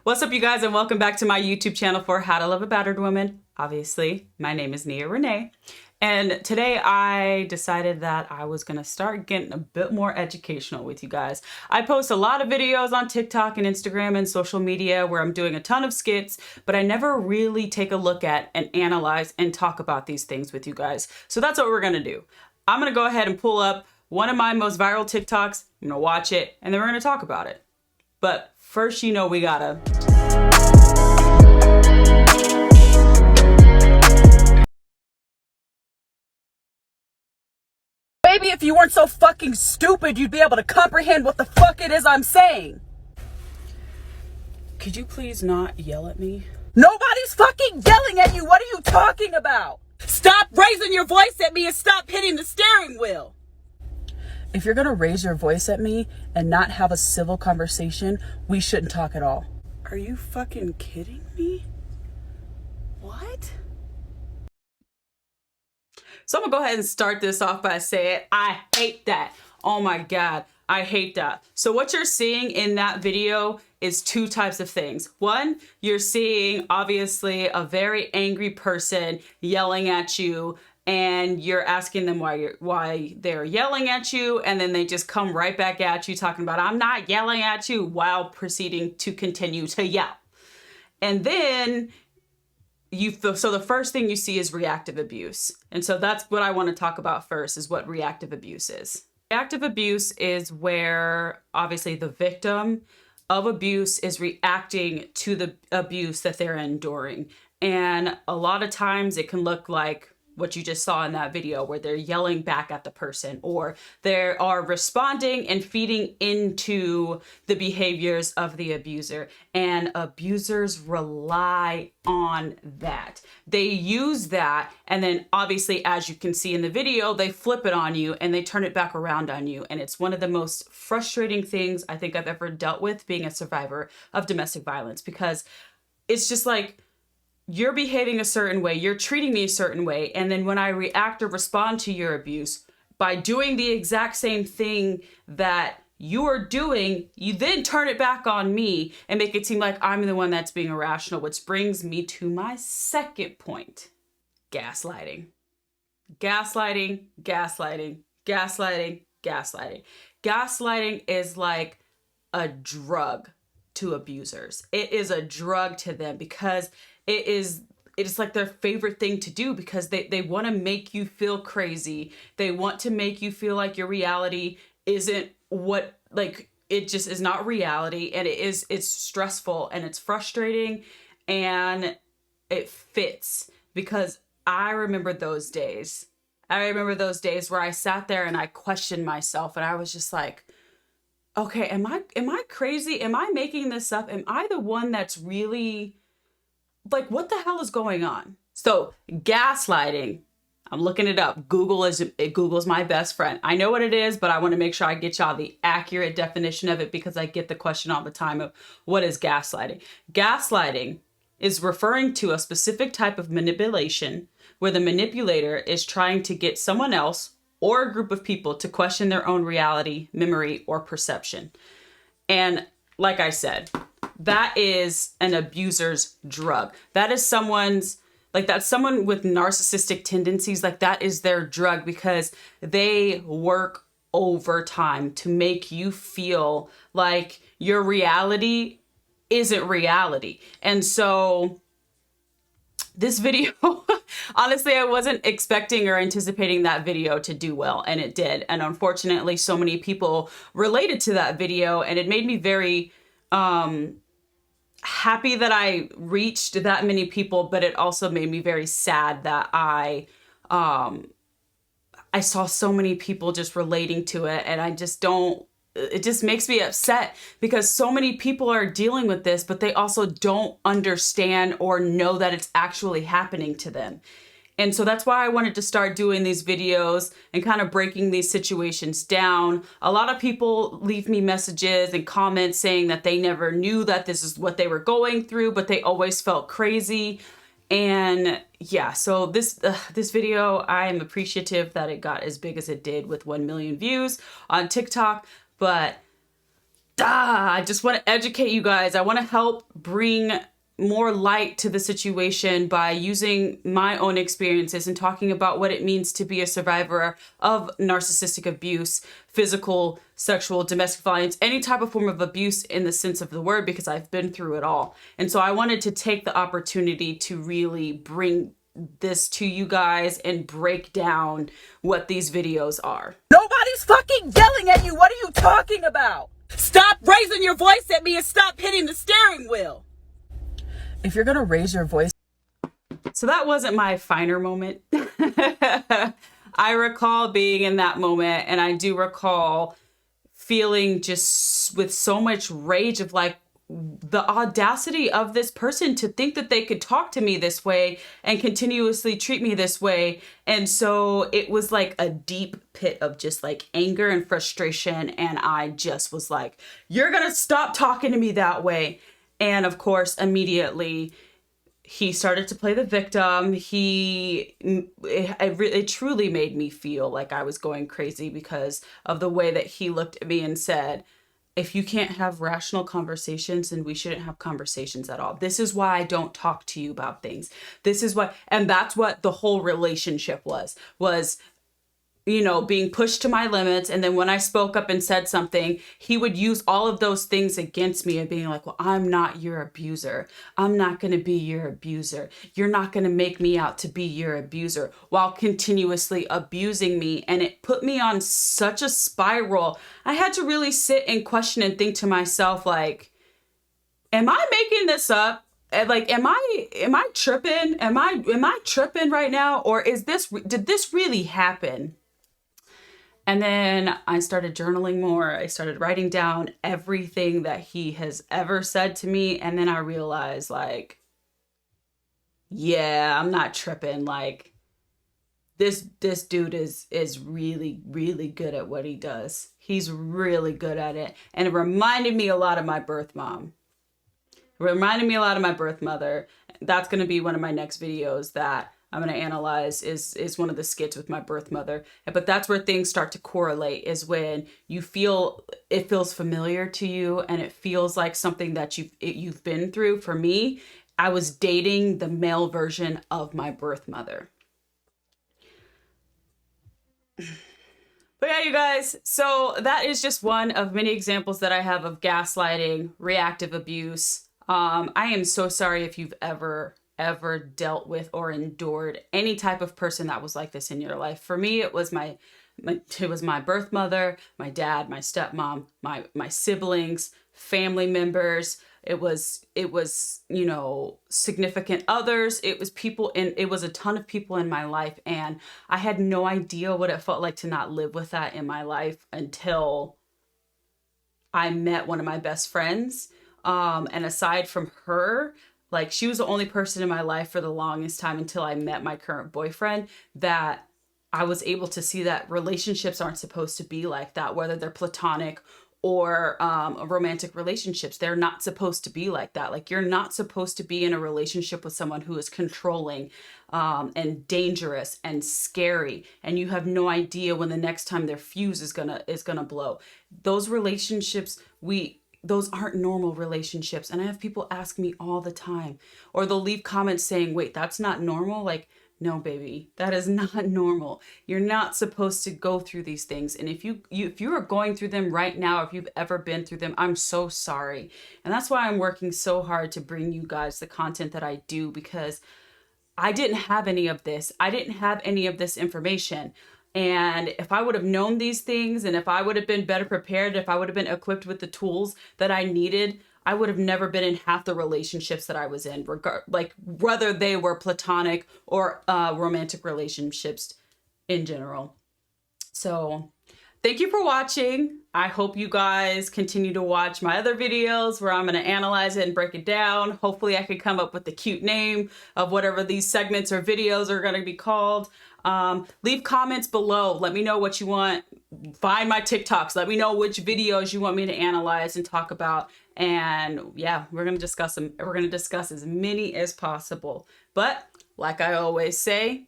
What's up, you guys, and welcome back to my YouTube channel for How to Love a Battered Woman. Obviously, my name is Nia Renee, and today I decided that I was gonna start getting a bit more educational with you guys. I post a lot of videos on TikTok and Instagram and social media where I'm doing a ton of skits, but I never really take a look at and analyze and talk about these things with you guys. So that's what we're gonna do. I'm gonna go ahead and pull up one of my most viral TikToks, I'm gonna watch it, and then we're gonna talk about it. But first, you know, we gotta... Maybe if you weren't so fucking stupid, you'd be able to comprehend what the fuck it is I'm saying. Could you please not yell at me? Nobody's fucking yelling at you. What are you talking about? Stop raising your voice at me and stop hitting the steering wheel. If you're gonna raise your voice at me and not have a civil conversation, we shouldn't talk at all. Are you fucking kidding me? What? So I'm gonna go ahead and start this off by saying, I hate that. Oh my God, I hate that. So what you're seeing in that video is two types of things. One, you're seeing obviously a very angry person yelling at you, and you're asking them why they're yelling at you, and then they just come right back at you talking about, I'm not yelling at you, while proceeding to continue to yell. And then so the first thing you see is reactive abuse. And so that's what I want to talk about first, is what reactive abuse is. Reactive abuse is where obviously the victim of abuse is reacting to the abuse that they're enduring. And a lot of times it can look like what you just saw in that video, where they're yelling back at the person, or they are responding and feeding into the behaviors of the abuser. And abusers rely on that. They use that, and then obviously, as you can see in the video, they flip it on you and they turn it back around on you. And it's one of the most frustrating things I think I've ever dealt with being a survivor of domestic violence, because it's just like, you're behaving a certain way, you're treating me a certain way, and then when I react or respond to your abuse by doing the exact same thing that you're doing, you then turn it back on me and make it seem like I'm the one that's being irrational, which brings me to my second point: gaslighting. Gaslighting, gaslighting, gaslighting, gaslighting. Gaslighting is like a drug to abusers. It is a drug to them, because it is like their favorite thing to do, because they want to make you feel crazy. They want to make you feel like your reality isn't what, like, it just is not reality, and it's stressful and it's frustrating, and it fits, because I remember those days. I remember those days where I sat there and I questioned myself, and I was just like, okay, am I crazy? Am I making this up? Am I the one that's really, like, what the hell is going on? So gaslighting, I'm looking it up. Google's my best friend. I know what it is, but I want to make sure I get y'all the accurate definition of it, because I get the question all the time of what is gaslighting. Gaslighting is referring to a specific type of manipulation where the manipulator is trying to get someone else or a group of people to question their own reality, memory, or perception. And like I said, that is an abuser's drug. That is someone's, like, that's someone with narcissistic tendencies. Like, that is their drug, because they work overtime to make you feel like your reality isn't reality. And so this video, honestly, I wasn't expecting or anticipating that video to do well, and it did. And unfortunately, so many people related to that video, and it made me very happy that I reached that many people, but it also made me very sad that I saw so many people just relating to it, and it just makes me upset, because so many people are dealing with this, but they also don't understand or know that it's actually happening to them. And so that's why I wanted to start doing these videos and kind of breaking these situations down. A lot of people leave me messages and comments saying that they never knew that this is what they were going through, but they always felt crazy. And yeah, so this video, I am appreciative that it got as big as it did with 1 million views on TikTok, but I just want to educate you guys. I want to help bring more light to the situation by using my own experiences and talking about what it means to be a survivor of narcissistic abuse, physical, sexual, domestic violence, any type of form of abuse in the sense of the word, because I've been through it all. And so I wanted to take the opportunity to really bring this to you guys and break down what these videos are. Nobody's fucking yelling at you. What are you talking about? Stop raising your voice at me and stop hitting the steering wheel. If you're going to raise your voice. So that wasn't my finer moment. I recall being in that moment, and I do recall feeling just with so much rage of like the audacity of this person to think that they could talk to me this way and continuously treat me this way. And so it was like a deep pit of just like anger and frustration. And I just was like, you're going to stop talking to me that way. And of course, immediately he started to play the victim. It truly made me feel like I was going crazy because of the way that he looked at me and said, if you can't have rational conversations, then we shouldn't have conversations at all. This is why I don't talk to you about things. This is what, and that's what the whole relationship was, you know, being pushed to my limits. And then when I spoke up and said something, he would use all of those things against me and being like, well, I'm not your abuser. I'm not going to be your abuser. You're not going to make me out to be your abuser, while continuously abusing me. And it put me on such a spiral. I had to really sit and question and think to myself, like, am I making this up? Like, am I tripping? Am I tripping right now? Or did this really happen? And then I started journaling more. I started writing down everything that he has ever said to me. And then I realized, like, yeah, I'm not tripping. Like, this dude is really, really good at what he does. He's really good at it. And it reminded me a lot of my birth mom. It reminded me a lot of my birth mother. That's going to be one of my next videos that I'm going to analyze is one of the skits with my birth mother. But that's where things start to correlate, is when you feel it feels familiar to you and it feels like something that you've been through. For me, I was dating the male version of my birth mother. But yeah, you guys, so that is just one of many examples that I have of gaslighting, reactive abuse. I am so sorry if you've ever dealt with or endured any type of person that was like this in your life. For me, it was my birth mother, my dad, my stepmom, my siblings, family members. It was, you know, significant others. It was a ton of people in my life. And I had no idea what it felt like to not live with that in my life until I met one of my best friends. And aside from her, like, she was the only person in my life for the longest time until I met my current boyfriend, that I was able to see that relationships aren't supposed to be like that, whether they're platonic or romantic relationships. They're not supposed to be like that. Like, you're not supposed to be in a relationship with someone who is controlling and dangerous and scary, and you have no idea when the next time their fuse is gonna blow. Those relationships, those aren't normal relationships. And I have people ask me all the time, or they'll leave comments saying, wait, that's not normal. Like, no, baby, that is not normal. You're not supposed to go through these things. And if you are going through them right now, if you've ever been through them, I'm so sorry. And that's why I'm working so hard to bring you guys the content that I do, because I didn't have any of this. I didn't have any of this information. And if I would have known these things, and if I would have been better prepared, if I would have been equipped with the tools that I needed, I would have never been in half the relationships that I was in, like whether they were platonic or romantic relationships in general. So thank you for watching. I hope you guys continue to watch my other videos where I'm going to analyze it and break it down. Hopefully I can come up with the cute name of whatever these segments or videos are going to be called. Leave comments below. Let me know what you want. Find my TikToks. Let me know which videos you want me to analyze and talk about. And yeah, we're going to discuss them. We're going to discuss as many as possible. But like I always say,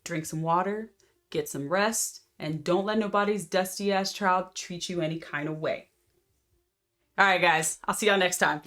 drink some water, get some rest, and don't let nobody's dusty ass child treat you any kind of way. All right, guys. I'll see y'all next time.